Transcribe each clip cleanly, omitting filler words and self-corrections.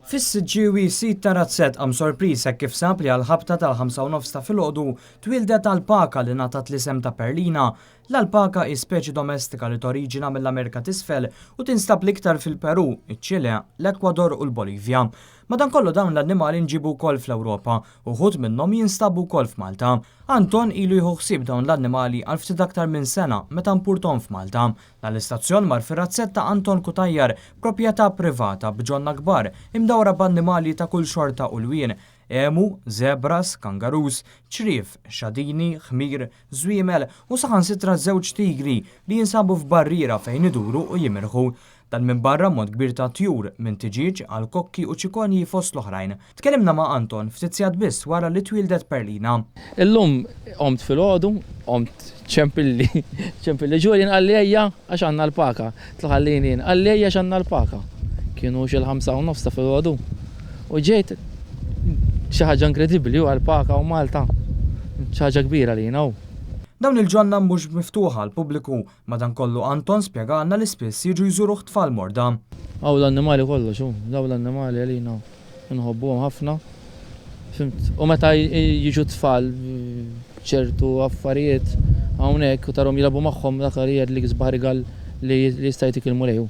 Fis-Siġġiewi sit ta' Razzett qam sorpriż hekk kif sab li għall-ħabta tal-5:09 ta' filgħodu twildet alpaka li ngħatat l-isem ta' Perlina. L-alpaka hi speċi domestika li toriġina mill-Amerika t'isfel u tinstab l-iktar fil-Peru, iċ-Ċile, l-Ekwador u l-Bolivja. Madankollu dawn l-annimali nġibu wkoll fl-Ewropa u ħud minnhom jinstabu wkoll f'Malta. Anton ilu jieħu ħsieb dawn l-annimali għal ftit aktar minn sena meta mpurtom f'Malta. Dal-istazzjon mar fir-Razzett ta' Anton Kutajjar, proprjetà privata b'ġonna kbar imdawra b'annimali ta' kull xorta u lwien. Emu, zebras, kangarus, ċrif, xadini, ħmir, żwiemel u saħansitra żewġ tigri li jinsabu f'barriera fejn iduru u jimirħu. Dan minn barra mod kbir ta' tjur minn tiġiġ għal kokki u ċikonji fost l-oħrajn. Tkellimna ma' Anton ftit sigħat biss wara li twildet Perlina. Illum qomt fil-ħodu, qomt ċempilli ġurien għallejja għax għandna l-paka. Tlaħallini għallejja għax għandna l-paka. Kienu xil-5:09 fil-ħodu. U ġejt xi ħaġa inkredibbli u għall-paka u Malta. Xi ħaġa kbira lina hu. Dawn il-ġonna mhux miftuħa għal pubbliku, madankollu Anton spjegalna li spiss jiġu jżuru tfal morda. Hawn l-annimali kollox hu, dawn l-annimali għalina inħobbuhom ħafna. Fimt, u meta jiġu tfal ċertu affarijiet hawnhekk u tarhom jilagħbu magħhom dak li żbarigal li jista' jtikilmu lejhu.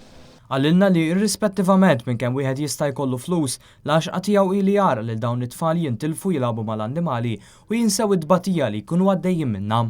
Għallilna li irrispettivament minn kemm wieħed jista' jkollu flus, l-għaxqa tiegħu ili jara lil dawn it-tfal jintilfu jilagħbu mal-annimali u jinsew id-tbatija li jkunu għaddejjin minnha.